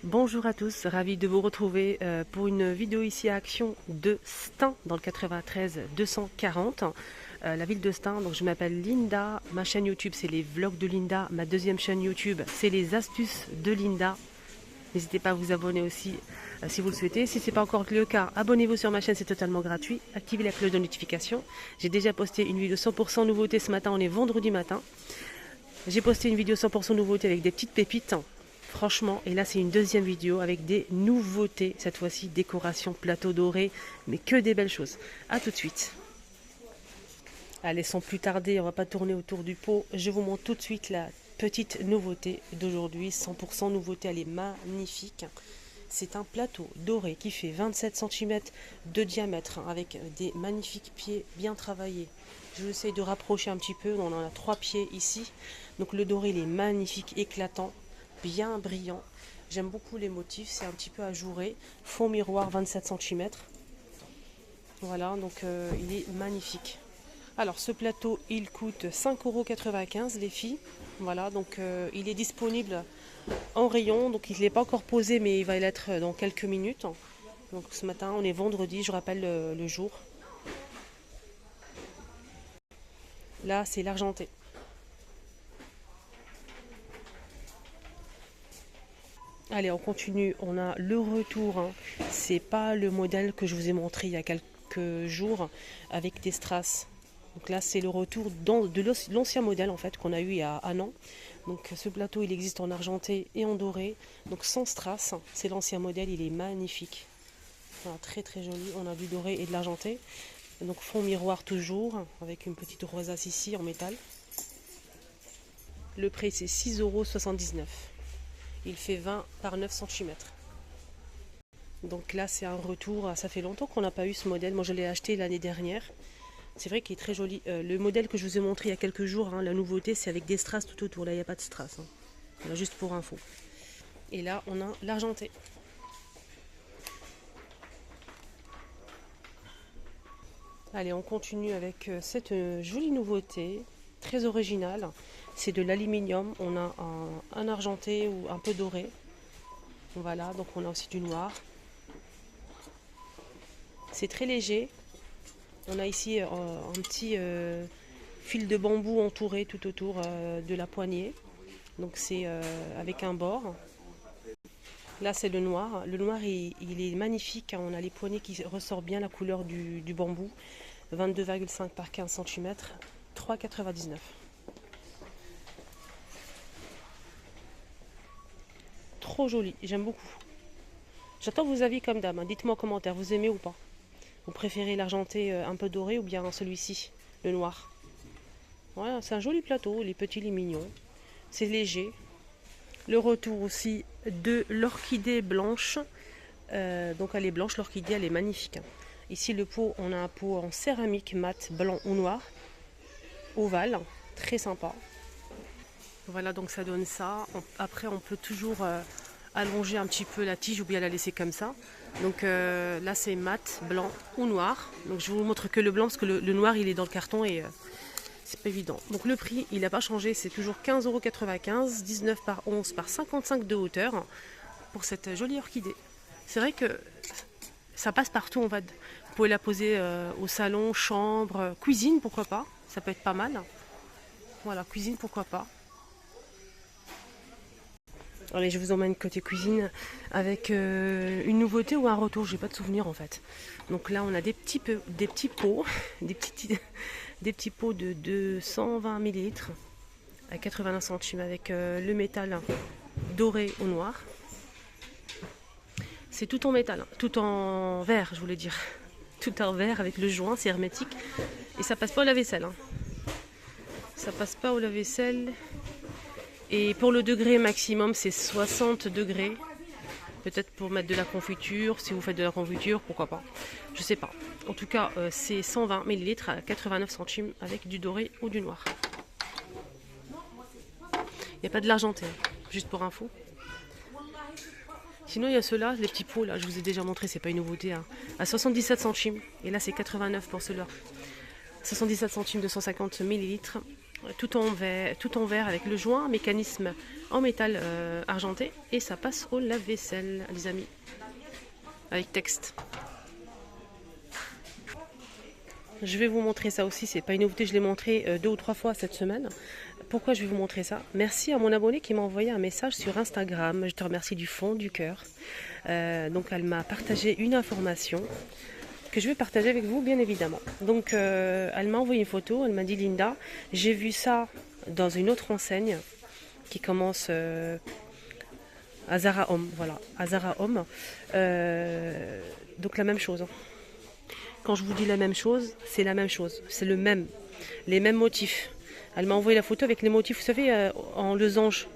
Bonjour à tous, ravi de vous retrouver pour une vidéo ici à Action de Stein dans le 93 240, la ville de Stein. Donc je m'appelle Linda, ma chaîne YouTube c'est les vlogs de Linda, ma deuxième chaîne YouTube c'est les astuces de Linda. N'hésitez pas à vous abonner aussi si vous le souhaitez. Si ce n'est pas encore le cas, abonnez-vous sur ma chaîne, c'est totalement gratuit. Activez la cloche de notification. J'ai déjà posté une vidéo 100% nouveauté ce matin, on est vendredi matin. J'ai posté une vidéo 100% nouveauté avec des petites pépites. Franchement, et là c'est une deuxième vidéo avec des nouveautés, cette fois-ci décoration plateau doré, mais que des belles choses. A tout de suite. Allez, sans plus tarder, on va pas tourner autour du pot. Je vous montre tout de suite la petite nouveauté d'aujourd'hui, 100% nouveauté, elle est magnifique. C'est un plateau doré qui fait 27 cm de diamètre avec des magnifiques pieds bien travaillés. Je vais essayer de rapprocher un petit peu, on en a 3 pieds ici. Donc le doré il est magnifique, éclatant, bien brillant. J'aime beaucoup les motifs, c'est un petit peu ajouré. Fond miroir 27 cm. Voilà, donc il est magnifique. Alors ce plateau il coûte 5,95 € les filles. Voilà, donc il est disponible en rayon, donc il n'est pas encore posé mais il va l'être dans quelques minutes. Donc ce matin on est vendredi, je rappelle le jour. Là c'est l'argenté. Allez, on continue. On a le retour. Hein. C'est pas le modèle que je vous ai montré il y a quelques jours avec des strass. Donc là, c'est le retour de l'ancien modèle en fait qu'on a eu il y a un an. Donc ce plateau, il existe en argenté et en doré. Donc sans strass. C'est l'ancien modèle. Il est magnifique. Voilà, très très joli. On a du doré et de l'argenté. Donc fond miroir toujours avec une petite rosace ici en métal. Le prix c'est 6,79 €. Il fait 20 par 9 cm. Donc là c'est un retour, ça fait longtemps qu'on n'a pas eu ce modèle, moi je l'ai acheté l'année dernière. C'est vrai qu'il est très joli. Le modèle que je vous ai montré il y a quelques jours, hein, la nouveauté c'est avec des strass tout autour, là il n'y a pas de strass. Hein. Voilà, juste pour info. Et là on a l'argenté. Allez, on continue avec cette jolie nouveauté, très originale. C'est de l'aluminium, on a un argenté ou un peu doré. Voilà, donc on a aussi du noir. C'est très léger. On a ici un petit fil de bambou entouré tout autour de la poignée. Donc c'est avec un bord. Là c'est le noir. Le noir il est magnifique. On a les poignées qui ressortent bien la couleur du bambou. 22,5 par 15 cm. 3,99 €. Trop joli, j'aime beaucoup. J'attends vos avis comme dame. Hein. Dites-moi en commentaire, vous aimez ou pas? Vous préférez l'argenté un peu doré ou bien celui-ci, le noir? Voilà, c'est un joli plateau, les petits, les mignons. C'est léger. Le retour aussi de l'orchidée blanche. Donc elle est blanche, l'orchidée, elle est magnifique. Hein. Ici le pot, on a un pot en céramique mat, blanc ou noir. Ovale, très sympa. Voilà, donc ça donne ça. Après, on peut toujours allonger un petit peu la tige ou bien la laisser comme ça. Donc là, c'est mat, blanc ou noir. Donc je vous montre que le blanc parce que le noir, il est dans le carton et c'est pas évident. Donc le prix, il n'a pas changé. C'est toujours 15,95 €, 19 par 11 par 55 de hauteur pour cette jolie orchidée. C'est vrai que ça passe partout. Vous pouvez la poser au salon, chambre, cuisine, pourquoi pas. Ça peut être pas mal. Voilà, cuisine, pourquoi pas. Allez, je vous emmène côté cuisine avec une nouveauté ou un retour, j'ai pas de souvenir en fait. Donc là, on a des petits pots, des petits pots de 220 ml à 81 centimes avec le métal doré au noir. C'est tout en métal, tout en verre, je voulais dire. Tout en verre avec le joint, c'est hermétique. Et ça passe pas au lave-vaisselle. Hein. Ça passe pas au lave-vaisselle. Et pour le degré maximum, c'est 60 degrés. Peut-être pour mettre de la confiture. Si vous faites de la confiture, pourquoi pas. Je sais pas. En tout cas, c'est 120 ml à 89 centimes avec du doré ou du noir. Il n'y a pas de l'argenté, juste pour info. Sinon, il y a ceux-là, les petits pots, là, je vous ai déjà montré, c'est pas une nouveauté. Hein, à 77 centimes. Et là, c'est 89 pour ceux-là. 77 centimes de 150 ml. tout en verre avec le joint, mécanisme en métal argenté, et ça passe au lave-vaisselle, les amis, avec texte. Je vais vous montrer ça aussi, c'est pas une nouveauté, je l'ai montré 2 ou 3 fois cette semaine. Pourquoi je vais vous montrer ça? Merci à mon abonné qui m'a envoyé un message sur Instagram, je te remercie du fond du cœur. Donc elle m'a partagé une information que je vais partager avec vous, bien évidemment. Donc elle m'a envoyé une photo, elle m'a dit: Linda, j'ai vu ça dans une autre enseigne qui commence à Zara Home, voilà, à Zara Home. Donc la même chose. Quand je vous dis la même chose, c'est la même chose, c'est les mêmes motifs. Elle m'a envoyé la photo avec les motifs, vous savez, en losange.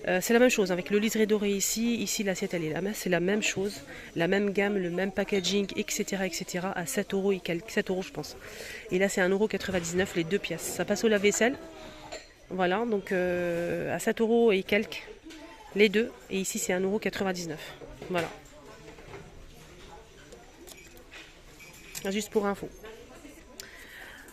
C'est la même chose, avec le liseré doré ici l'assiette elle est là, c'est la même chose, la même gamme, le même packaging, etc. à 7 euros et quelques, 7 euros je pense. Et là c'est 1,99 € les deux pièces. Ça passe au lave-vaisselle, voilà, donc à 7 euros et quelques les deux, et ici c'est 1,99 €. Voilà. Juste pour info.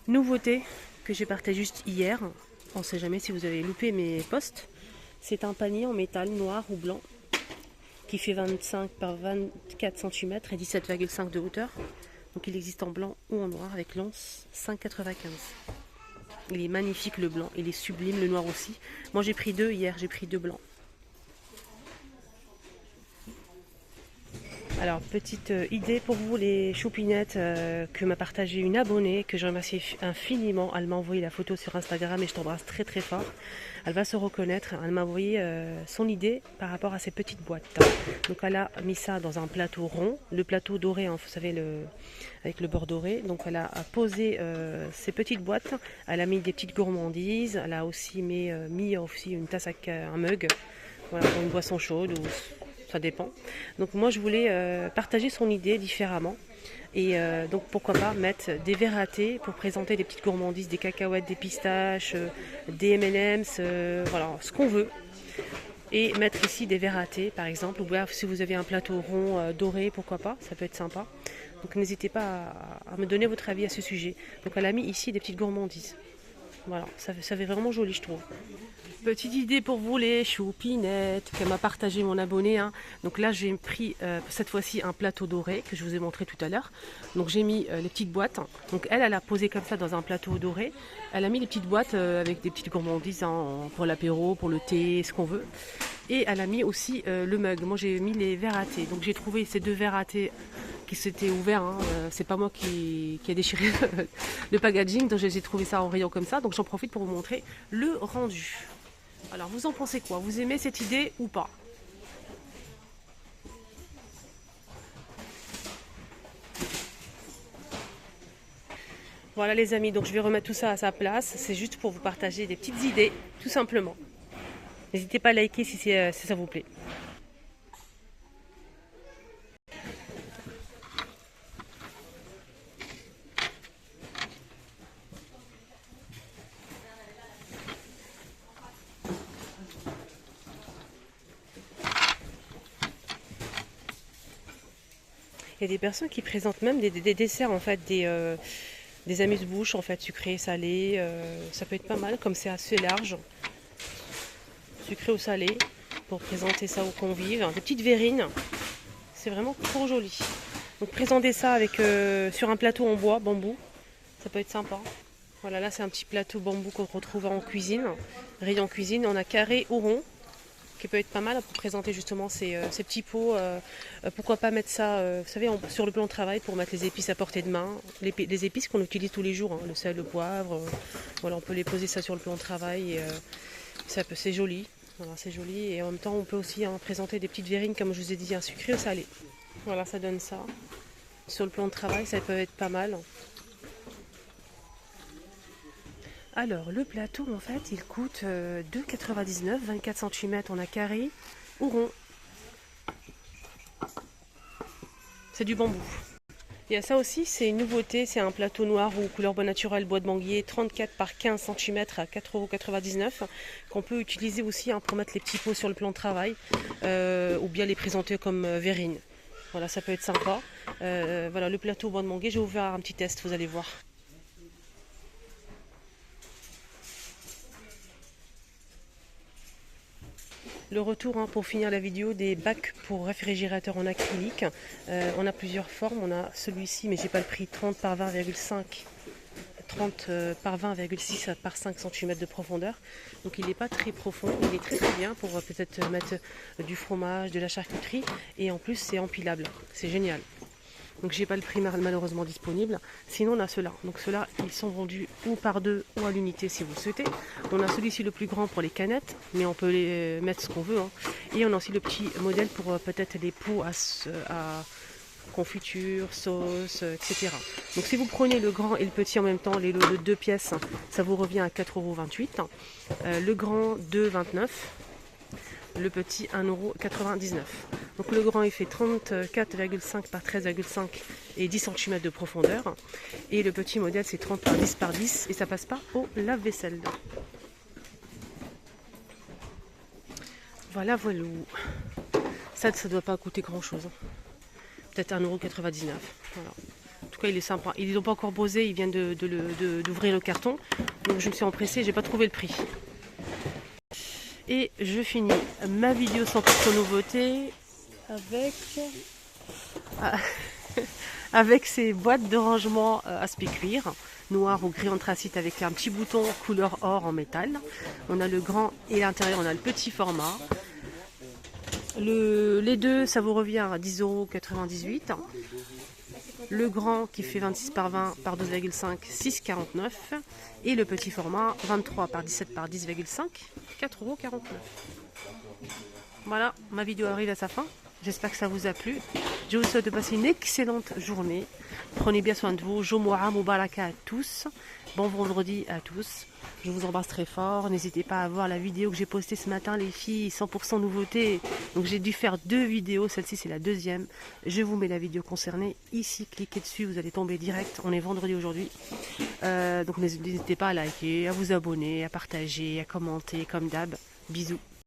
Nouveauté que j'ai partagée juste hier, on ne sait jamais si vous avez loupé mes posts, c'est un panier en métal noir ou blanc qui fait 25 par 24 cm et 17,5 de hauteur. Donc il existe en blanc ou en noir avec l'once 5,95. Il est magnifique le blanc, il est sublime le noir aussi. Moi j'ai pris deux hier, j'ai pris deux blancs. Alors, petite idée pour vous, les choupinettes que m'a partagé une abonnée, que je remercie infiniment. Elle m'a envoyé la photo sur Instagram et je t'embrasse très très fort. Elle va se reconnaître. Elle m'a envoyé son idée par rapport à ces petites boîtes. Donc, elle a mis ça dans un plateau rond, le plateau doré, hein, vous savez, avec le bord doré. Donc, elle a posé ces petites boîtes. Elle a mis des petites gourmandises. Elle a aussi mis aussi une tasse à un mug, voilà, pour une boisson chaude ou ça dépend. Donc moi je voulais partager son idée différemment et donc pourquoi pas mettre des verres à thé pour présenter des petites gourmandises, des cacahuètes, des pistaches, des M&M's, voilà, ce qu'on veut, et mettre ici des verres à thé par exemple, ou bien si vous avez un plateau rond doré, pourquoi pas, ça peut être sympa. Donc n'hésitez pas à me donner votre avis à ce sujet. Donc elle a mis ici des petites gourmandises, voilà, ça fait vraiment joli je trouve. Petite idée pour vous les choupinettes qu'elle m'a partagé mon abonné, hein. Donc là j'ai pris cette fois-ci un plateau doré que je vous ai montré tout à l'heure. Donc j'ai mis les petites boîtes. Donc elle a posé comme ça dans un plateau doré. Elle a mis les petites boîtes avec des petites gourmandises, hein, pour l'apéro, pour le thé, ce qu'on veut. Et elle a mis aussi le mug. Moi j'ai mis les verres à thé. Donc j'ai trouvé ces deux verres à thé qui s'étaient ouverts, hein. C'est pas moi qui a déchiré le packaging. Donc j'ai trouvé ça en rayon comme ça. Donc j'en profite pour vous montrer le rendu. Alors, vous en pensez quoi? Vous aimez cette idée ou pas? Voilà les amis, donc je vais remettre tout ça à sa place. C'est juste pour vous partager des petites idées, tout simplement. N'hésitez pas à liker si ça vous plaît. Il y a des personnes qui présentent même des desserts, en fait, des amuse-bouches, en fait, sucrés, salés. Ça peut être pas mal, comme c'est assez large. Sucré ou salé, pour présenter ça aux convives. Des petites verrines, c'est vraiment trop joli. Donc présenter ça avec sur un plateau en bois, bambou, ça peut être sympa. Voilà, là c'est un petit plateau bambou qu'on retrouve en cuisine, rayon cuisine. On a carré ou rond, qui peut être pas mal pour présenter justement ces petits pots. Pourquoi pas mettre ça, vous savez, sur le plan de travail pour mettre les épices à portée de main. Les épices qu'on utilise tous les jours, hein, le sel, le poivre. Voilà, on peut les poser ça sur le plan de travail. Et, c'est joli. Voilà, c'est joli. Et en même temps, on peut aussi présenter des petites verrines, comme je vous ai dit, un sucré ou salé. Voilà, ça donne ça. Sur le plan de travail, ça peut être pas mal. Alors, le plateau, en fait, il coûte 2,99 €, 24 cm. On a carré ou rond. C'est du bambou. Il y a ça aussi, c'est une nouveauté. C'est un plateau noir ou couleur bois naturel, bois de manguier, 34 par 15 cm à 4,99 € qu'on peut utiliser aussi pour mettre les petits pots sur le plan de travail ou bien les présenter comme verrine. Voilà, ça peut être sympa. Voilà, le plateau bois de manguier, je vais vous faire un petit test, vous allez voir. Le retour, hein, pour finir la vidéo, des bacs pour réfrigérateur en acrylique. On a plusieurs formes. On a celui-ci, mais j'ai pas le prix, 30 par 20,5. 30 par 20,6 par 5 cm de profondeur. Donc il n'est pas très profond, il est très très bien pour peut-être mettre du fromage, de la charcuterie. Et en plus c'est empilable, c'est génial. Donc j'ai pas le prix malheureusement disponible. Sinon on a ceux-là. Donc ceux-là ils sont vendus ou par deux ou à l'unité si vous le souhaitez. On a celui-ci le plus grand pour les canettes, mais on peut les mettre ce qu'on veut, hein. Et on a aussi le petit modèle pour peut-être les pots à confiture, sauce, etc. Donc si vous prenez le grand et le petit en même temps, les lots de 2 pièces, ça vous revient à 4,28 €. Le grand 2,29 €. Le petit 1,99 €. Donc le grand il fait 34,5 par 13,5 et 10 cm de profondeur. Et le petit modèle c'est 30 par 10 par 10 et ça passe pas au lave-vaisselle. Voilà, voilà. Ça ne doit pas coûter grand chose. Peut-être 1,99 €. Voilà. En tout cas, il est sympa. Ils n'ont pas encore posé, ils viennent d'ouvrir le carton. Donc je me suis empressée, j'ai pas trouvé le prix. Et je finis ma vidéo 100% nouveauté avec ces boîtes de rangement aspect cuir, noir ou gris anthracite avec un petit bouton couleur or en métal. On a le grand et l'intérieur, on a le petit format. Les deux, ça vous revient à 10,98 €. Le grand qui fait 26 par 20 par 12,5, 6,49 €. Et le petit format 23 par 17 par 10,5, 4,49 €. Voilà, ma vidéo arrive à sa fin. J'espère que ça vous a plu. Je vous souhaite de passer une excellente journée. Prenez bien soin de vous. Jomoua Moubaraka à tous. Bon vendredi à tous. Je vous embrasse très fort. N'hésitez pas à voir la vidéo que j'ai postée ce matin, les filles, 100% nouveauté. Donc j'ai dû faire 2 vidéos. Celle-ci, c'est la deuxième. Je vous mets la vidéo concernée ici. Cliquez dessus, vous allez tomber direct. On est vendredi aujourd'hui. Donc n'hésitez pas à liker, à vous abonner, à partager, à commenter, comme d'hab. Bisous.